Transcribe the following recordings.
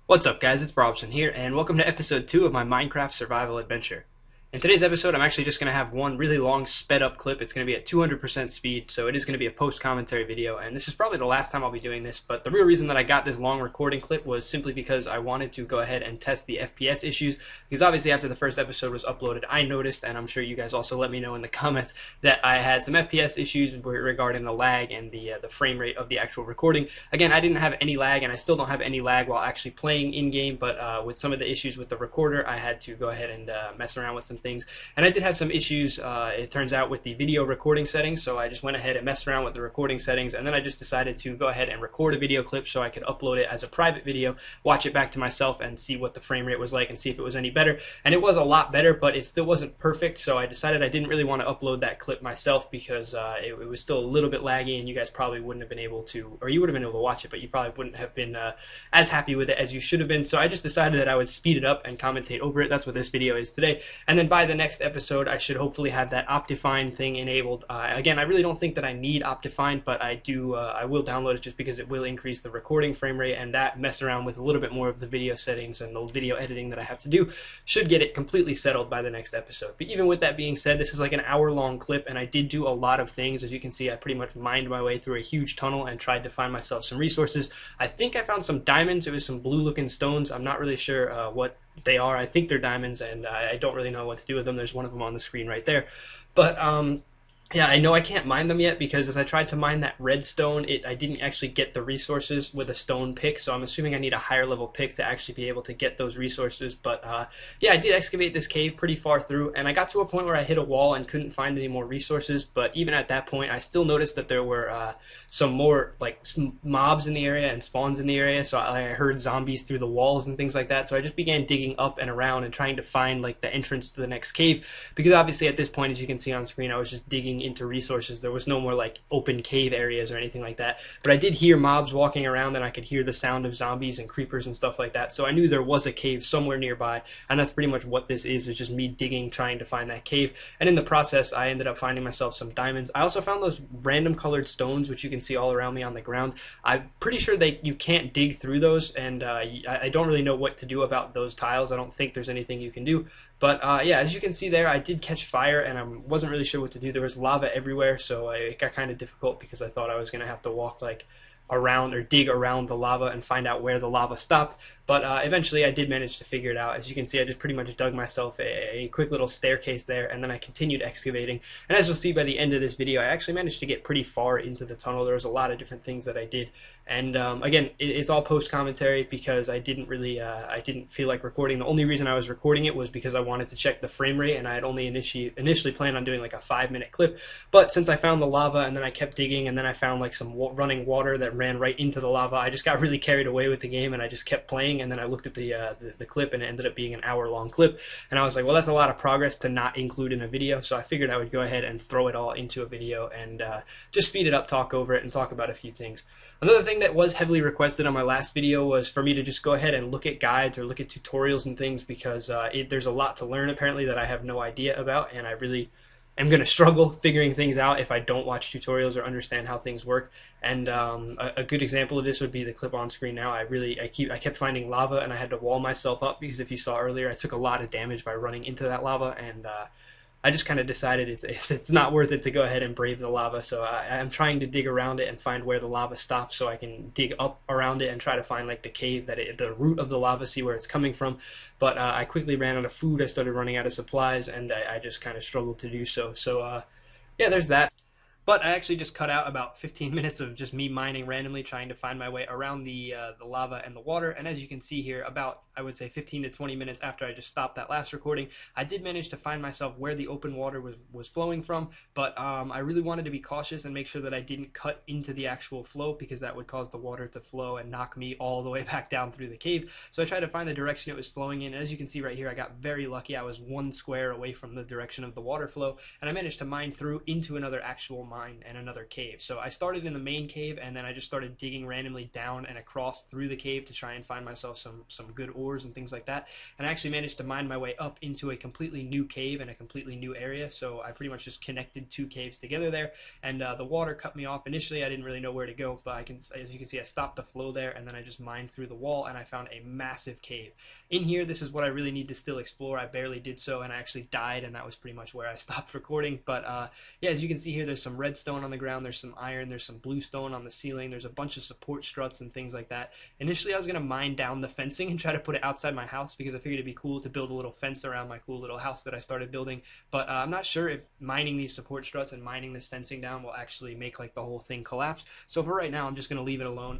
What's up, guys? It's Brobson here, and welcome to episode 2 of my Minecraft survival adventure. In today's episode, I'm actually just going to have one really long sped up clip. It's going to be at 200% speed, so it is going to be a post commentary video, and this is probably the last time I'll be doing this, but the real reason that I got this long recording clip was simply because I wanted to go ahead and test the FPS issues, because obviously after the first episode was uploaded, I noticed, and I'm sure you guys also let me know in the comments, that I had some FPS issues regarding the lag and the frame rate of the actual recording. Again, I didn't have any lag, and I still don't have any lag while actually playing in-game, but with some of the issues with the recorder, I had to go ahead and mess around with some things. And I did have some issues, it turns out, with the video recording settings, so I just went ahead and messed around with the recording settings, and then I just decided to go ahead and record a video clip so I could upload it as a private video, watch it back to myself, and see what the frame rate was like and see if it was any better. And it was a lot better, but it still wasn't perfect, so I decided I didn't really want to upload that clip myself because it was still a little bit laggy, and you guys probably wouldn't have been able to, or you would have been able to watch it, but you probably wouldn't have been as happy with it as you should have been. So I just decided that I would speed it up and commentate over it. That's what this video is today. And then by the next episode, I should hopefully have that Optifine thing enabled. Again, I really don't think that I need Optifine, but I do. I will download it just because it will increase the recording frame rate, and that mess around with a little bit more of the video settings and the video editing that I have to do should get it completely settled by the next episode. But even with that being said, this is like an hour-long clip, and I did do a lot of things. As you can see, I pretty much mined my way through a huge tunnel and tried to find myself some resources. I think I found some diamonds. It was some blue-looking stones. I'm not really sure what they are. I think they're diamonds, and I don't really know what to do with them. There's one of them on the screen right there. But yeah, I know I can't mine them yet because as I tried to mine that redstone, I didn't actually get the resources with a stone pick, so I'm assuming I need a higher level pick to actually be able to get those resources. But yeah, I did excavate this cave pretty far through, and I got to a point where I hit a wall and couldn't find any more resources. But even at that point, I still noticed that there were some more like mobs in the area and spawns in the area, so I heard zombies through the walls and things like that. So I just began digging up and around and trying to find like the entrance to the next cave, because obviously at this point, as you can see on screen, I was just digging into resources. There was no more like open cave areas or anything like that, but I did hear mobs walking around, and I could hear the sound of zombies and creepers and stuff like that, so I knew there was a cave somewhere nearby, and that's pretty much what this is just me digging, trying to find that cave. And in the process, I ended up finding myself some diamonds. I also found those random colored stones, which you can see all around me on the ground. I'm pretty sure you can't dig through those, and I don't really know what to do about those tiles. I don't think there's anything you can do. But yeah, as you can see there, I did catch fire, and I wasn't really sure what to do. There was lava everywhere, so it got kind of difficult because I thought I was going to have to walk like around or dig around the lava and find out where the lava stopped. But eventually I did manage to figure it out. As you can see, I just pretty much dug myself a quick little staircase there, and then I continued excavating. And as you'll see by the end of this video, I actually managed to get pretty far into the tunnel. There was a lot of different things that I did. And again, it's all post-commentary because I didn't really, I didn't feel like recording. The only reason I was recording it was because I wanted to check the frame rate, and I had only initially planned on doing like a 5-minute clip. But since I found the lava, and then I kept digging, and then I found like some running water that ran right into the lava, I just got really carried away with the game, and I just kept playing. And then I looked at the clip, and it ended up being an hour-long clip. And I was like, well, that's a lot of progress to not include in a video, so I figured I would go ahead and throw it all into a video and just speed it up, talk over it, and talk about a few things. Another thing that was heavily requested on my last video was for me to just go ahead and look at guides or look at tutorials and things, because there's a lot to learn apparently that I have no idea about, and I really am going to struggle figuring things out if I don't watch tutorials or understand how things work. And a good example of this would be the clip on screen now. I kept finding lava, and I had to wall myself up because if you saw earlier, I took a lot of damage by running into that lava, and I just kind of decided it's not worth it to go ahead and brave the lava, so I'm trying to dig around it and find where the lava stops so I can dig up around it and try to find like the cave, the root of the lava, see where it's coming from. But I quickly ran out of food, I started running out of supplies, and I just kind of struggled to do so. So yeah, there's that. But I actually just cut out about 15 minutes of just me mining randomly, trying to find my way around the lava and the water. And as you can see here, about, I would say, 15 to 20 minutes after I just stopped that last recording, I did manage to find myself where the open water was flowing from. But I really wanted to be cautious and make sure that I didn't cut into the actual flow, because that would cause the water to flow and knock me all the way back down through the cave. So I tried to find the direction it was flowing in. And as you can see right here, I got very lucky. I was 1 square away from the direction of the water flow, and I managed to mine through into another actual mine mine and another cave. So I started in the main cave, and then I just started digging randomly down and across through the cave to try and find myself some good ores and things like that. And I actually managed to mine my way up into a completely new cave and a completely new area. So I pretty much just connected two caves together there, and the water cut me off. Initially, I didn't really know where to go, but as you can see, I stopped the flow there, and then I just mined through the wall, and I found a massive cave. In here, this is what I really need to still explore. I barely did so, and I actually died, and that was pretty much where I stopped recording. But yeah, as you can see here, there's some redstone on the ground, there's some iron, there's some bluestone on the ceiling, there's a bunch of support struts and things like that. Initially, I was going to mine down the fencing and try to put it outside my house because I figured it'd be cool to build a little fence around my cool little house that I started building. But I'm not sure if mining these support struts and mining this fencing down will actually make like the whole thing collapse. So for right now, I'm just going to leave it alone.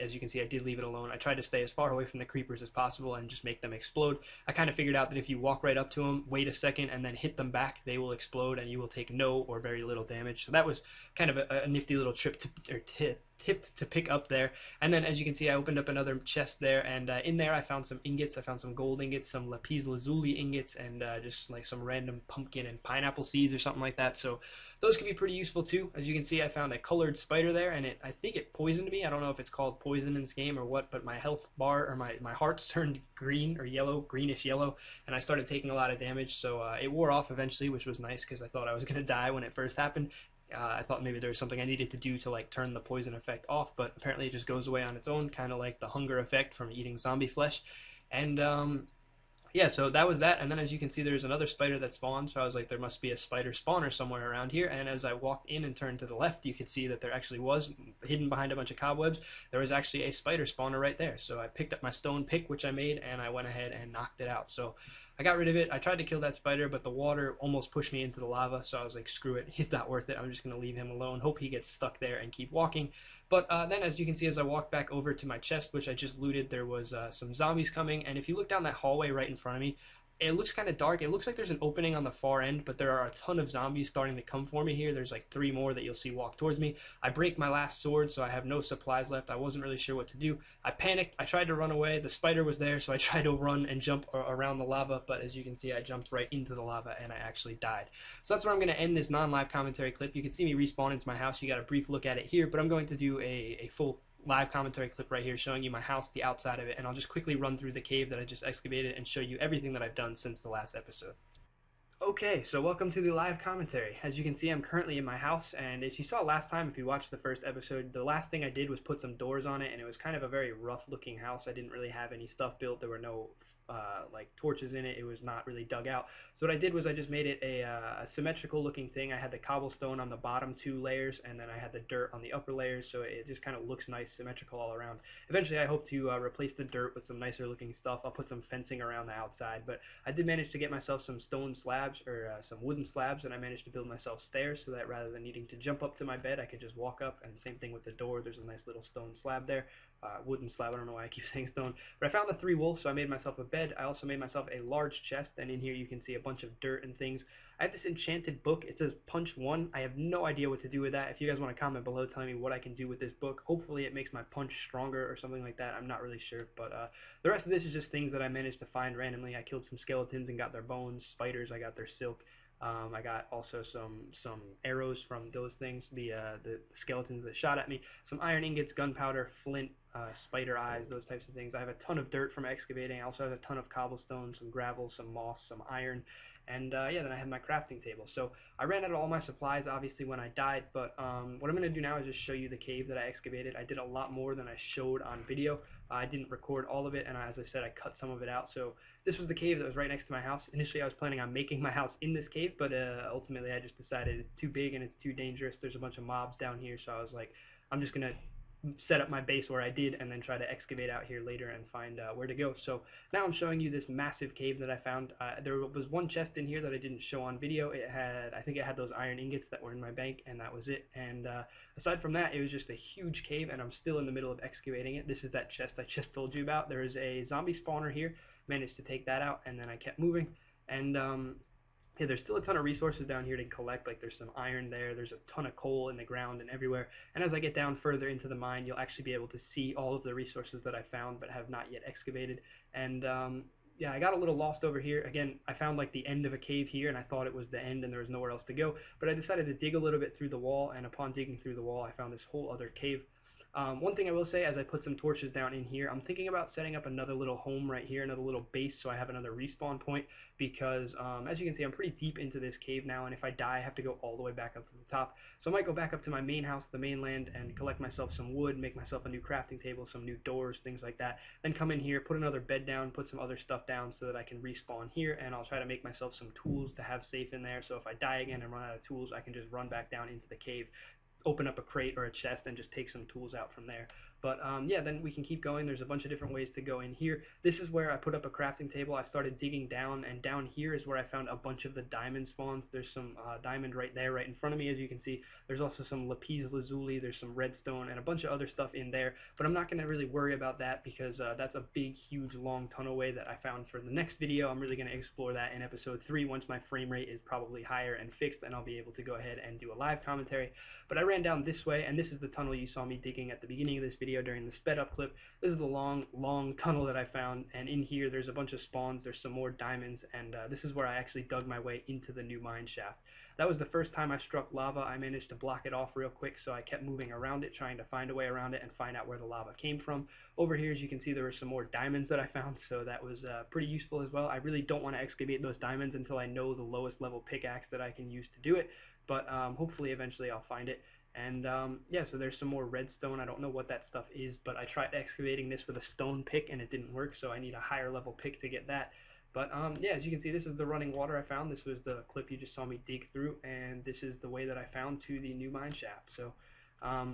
As you can see, I did leave it alone. I tried to stay as far away from the creepers as possible and just make them explode. I kind of figured out that if you walk right up to them, wait a second, and then hit them back, they will explode and you will take no or very little damage. So that was kind of a nifty little tip to pick up there. And then as you can see, I opened up another chest there, and in there I found some ingots. I found some gold ingots, some lapis lazuli ingots, and just like some random pumpkin and pineapple seeds or something like that. So those can be pretty useful too. As you can see, I found a colored spider there, and I think it poisoned me. I don't know if it's called poison in this game or what, but my health bar or my hearts turned green or yellow, greenish yellow, and I started taking a lot of damage. So it wore off eventually, which was nice because I thought I was going to die when it first happened. I thought maybe there was something I needed to do to like turn the poison effect off, but apparently it just goes away on its own, kind of like the hunger effect from eating zombie flesh. And yeah, so that was that. And then as you can see, there's another spider that spawned. So I was like, there must be a spider spawner somewhere around here. And as I walked in and turned to the left, you could see that there actually was, hidden behind a bunch of cobwebs, there was actually a spider spawner right there. So I picked up my stone pick, which I made, and I went ahead and knocked it out. So I got rid of it. I tried to kill that spider, but the water almost pushed me into the lava. So I was like, screw it. He's not worth it. I'm just going to leave him alone. Hope he gets stuck there and keep walking. But then, as you can see, as I walked back over to my chest, which I just looted, there was some zombies coming. And if you look down that hallway right in front of me, it looks kind of dark. It looks like there's an opening on the far end, but there are a ton of zombies starting to come for me here. There's like 3 more that you'll see walk towards me. I break my last sword, so I have no supplies left. I wasn't really sure what to do. I panicked. I tried to run away. The spider was there, so I tried to run and jump around the lava, but as you can see, I jumped right into the lava and I actually died. So that's where I'm going to end this non-live commentary clip. You can see me respawn into my house. You got a brief look at it here, but I'm going to do a full live commentary clip right here showing you my house, the outside of it, and I'll just quickly run through the cave that I just excavated and show you everything that I've done since the last episode. Okay, so welcome to the live commentary. As you can see, I'm currently in my house, and as you saw last time, if you watched the first episode, the last thing I did was put some doors on it, and it was kind of a very rough looking house. I didn't really have any stuff built. There were no like torches in it. It was not really dug out. So what I did was I just made it a symmetrical looking thing. I had the cobblestone on the bottom 2 layers, and then I had the dirt on the upper layers, so it just kind of looks nice, symmetrical all around. Eventually I hope to replace the dirt with some nicer looking stuff. I'll put some fencing around the outside, but I did manage to get myself some stone slabs, or some wooden slabs, and I managed to build myself stairs so that rather than needing to jump up to my bed, I could just walk up. And the same thing with the door. There's a nice little stone slab there. Wooden slab, I don't know why I keep saying stone. But I found the 3 wolves, so I made myself a bed. I also made myself a large chest, and in here you can see a bunch of dirt and things. I have this enchanted book. It says Punch 1. I have no idea what to do with that. If you guys want to comment below telling me what I can do with this book, hopefully it makes my punch stronger or something like that. I'm not really sure. But the rest of this is just things that I managed to find randomly. I killed some skeletons and got their bones. Spiders, I got their silk. I got also some arrows from those things, the skeletons that shot at me, some iron ingots, gunpowder, flint, spider eyes, those types of things. I have a ton of dirt from excavating. I also have a ton of cobblestone, some gravel, some moss, some iron, and yeah, then I have my crafting table. So I ran out of all my supplies, obviously, when I died, but what I'm going to do now is just show you the cave that I excavated. I did a lot more than I showed on video. I didn't record all of it, and as I said, I cut some of it out. So this was the cave that was right next to my house. Initially, I was planning on making my house in this cave, but ultimately, I just decided it's too big and it's too dangerous. There's a bunch of mobs down here, so I was like, I'm just going to set up my base where I did and then try to excavate out here later and find where to go. So now I'm showing you this massive cave that I found. There was one chest in here that I didn't show on video. I think it had those iron ingots that were in my bank, and that was it. And aside from that, it was just a huge cave, and I'm still in the middle of excavating it. This is that chest I just told you about. There is a zombie spawner here. Managed to take that out, and then I kept moving. And yeah, there's still a ton of resources down here to collect. Like there's some iron there, there's a ton of coal in the ground and everywhere. And as I get down further into the mine, you'll actually be able to see all of the resources that I found but have not yet excavated. And yeah, I got a little lost over here. Again, I found like the end of a cave here, and I thought it was the end and there was nowhere else to go. But I decided to dig a little bit through the wall, and upon digging through the wall, I found this whole other cave. One thing I will say, as I put some torches down in here, I'm thinking about setting up another little home right here, another little base, so I have another respawn point, because as you can see, I'm pretty deep into this cave now, and if I die, I have to go all the way back up to the top. So I might go back up to my main house, the mainland, and collect myself some wood, make myself a new crafting table, some new doors, things like that. Then come in here, put another bed down, put some other stuff down so that I can respawn here, and I'll try to make myself some tools to have safe in there, so if I die again and run out of tools, I can just run back down into the cave, open up a crate or a chest and just take some tools out from there. But yeah, then we can keep going. There's a bunch of different ways to go in here. This is where I put up a crafting table. I started digging down, and down here is where I found a bunch of the diamond spawns. There's some diamond right there, right in front of me, as you can see. There's also some lapis lazuli, there's some redstone, and a bunch of other stuff in there. But I'm not going to really worry about that because that's a big, huge, long tunnelway that I found for the next video. I'm really going to explore that in episode 3 once my frame rate is probably higher and fixed, and I'll be able to go ahead and do a live commentary. But I ran down this way, and this is the tunnel you saw me digging at the beginning of this video during the sped up clip. This is the long tunnel that I found, and in here there's a bunch of spawns, there's some more diamonds, and this is where I actually dug my way into the new mine shaft. That was the first time I struck lava. I managed to block it off real quick, so I kept moving around it, trying to find a way around it and find out where the lava came from. Over here, as you can see, there were some more diamonds that I found, so that was pretty useful as well. I really don't want to excavate those diamonds until I know the lowest level pickaxe that I can use to do it, but hopefully eventually I'll find it. And yeah, so there's some more redstone. I don't know what that stuff is, but I tried excavating this with a stone pick and it didn't work, so I need a higher level pick to get that. But yeah, as you can see, this is the running water I found. This was the clip you just saw me dig through, and this is the way that I found to the new mine shaft. So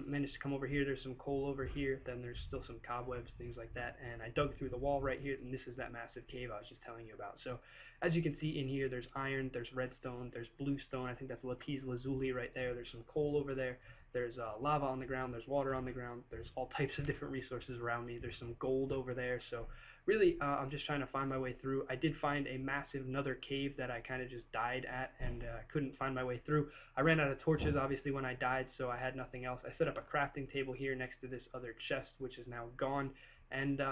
managed to come over here. There's some coal over here. Then there's still some cobwebs, things like that. And I dug through the wall right here, and this is that massive cave I was just telling you about. So as you can see in here, there's iron, there's redstone, there's bluestone. I think that's lapis lazuli right there. There's some coal over there. There's lava on the ground, there's water on the ground, there's all types of different resources around me. There's some gold over there, so really I'm just trying to find my way through. I did find a massive another cave that I kind of just died at and couldn't find my way through. I ran out of torches obviously when I died, so I had nothing else. I set up a crafting table here next to this other chest, which is now gone, and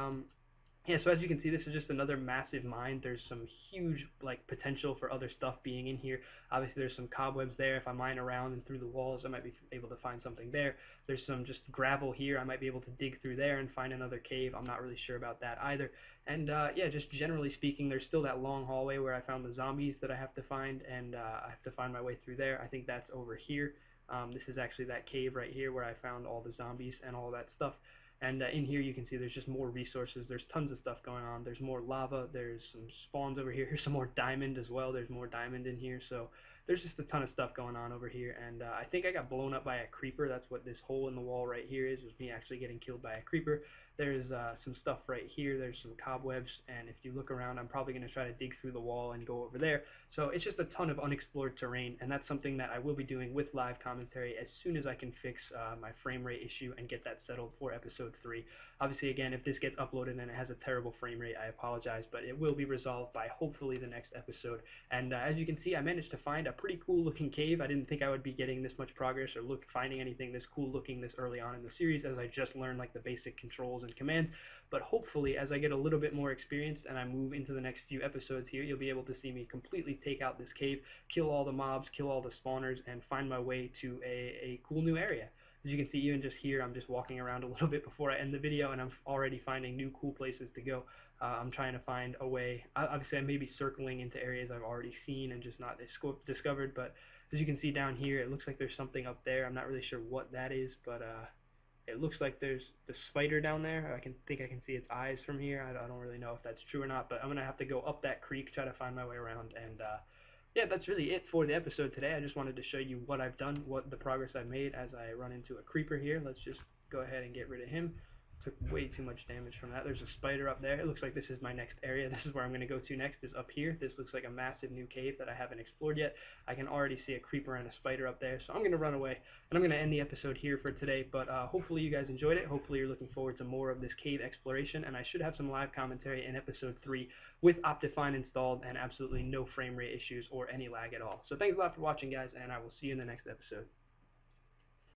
yeah, so as you can see, this is just another massive mine. There's some huge potential for other stuff being in here. Obviously, there's some cobwebs there. If I mine around and through the walls, I might be able to find something there. There's some just gravel here. I might be able to dig through there and find another cave. I'm not really sure about that either. And yeah, just generally speaking, there's still that long hallway where I found the zombies that I have to find, and I have to find my way through there. I think that's over here. This is actually that cave right here where I found all the zombies and all that stuff. And in here you can see there's just more resources. There's tons of stuff going on. There's more lava. There's some spawns over here. Here's some more diamond as well. There's more diamond in here. So there's just a ton of stuff going on over here. And I think I got blown up by a creeper. That's what this hole in the wall right here is me actually getting killed by a creeper. There's some stuff right here. There's some cobwebs. And if you look around, I'm probably going to try to dig through the wall and go over there. So it's just a ton of unexplored terrain. And that's something that I will be doing with live commentary as soon as I can fix my frame rate issue and get that settled for episode 3. Obviously, again, if this gets uploaded and it has a terrible frame rate, I apologize, but it will be resolved by hopefully the next episode. And as you can see, I managed to find a pretty cool looking cave. I didn't think I would be getting this much progress or finding anything this cool looking this early on in the series, as I just learned the basic controls and commands. But hopefully, as I get a little bit more experienced and I move into the next few episodes here, you'll be able to see me completely take out this cave, kill all the mobs, kill all the spawners, and find my way to a cool new area. As you can see, even just here, I'm just walking around a little bit before I end the video, and I'm already finding new cool places to go. I'm trying to find a way. Obviously, I may be circling into areas I've already seen and just not discovered, but as you can see down here, it looks like there's something up there. I'm not really sure what that is, but it looks like there's the spider down there. I think I can see its eyes from here. I don't really know if that's true or not, but I'm going to have to go up that creek, try to find my way around, and yeah, that's really it for the episode today. I just wanted to show you what I've done, what the progress I've made as I run into a creeper here. Let's just go ahead and get rid of him. Took way too much damage from that. There's a spider up there. It looks like this is my next area. This is where I'm going to go to next, is up here. This looks like a massive new cave that I haven't explored yet. I can already see a creeper and a spider up there, so I'm going to run away. And I'm going to end the episode here for today, but hopefully you guys enjoyed it. Hopefully you're looking forward to more of this cave exploration, and I should have some live commentary in episode 3 with Optifine installed and absolutely no frame rate issues or any lag at all. So thanks a lot for watching, guys, and I will see you in the next episode.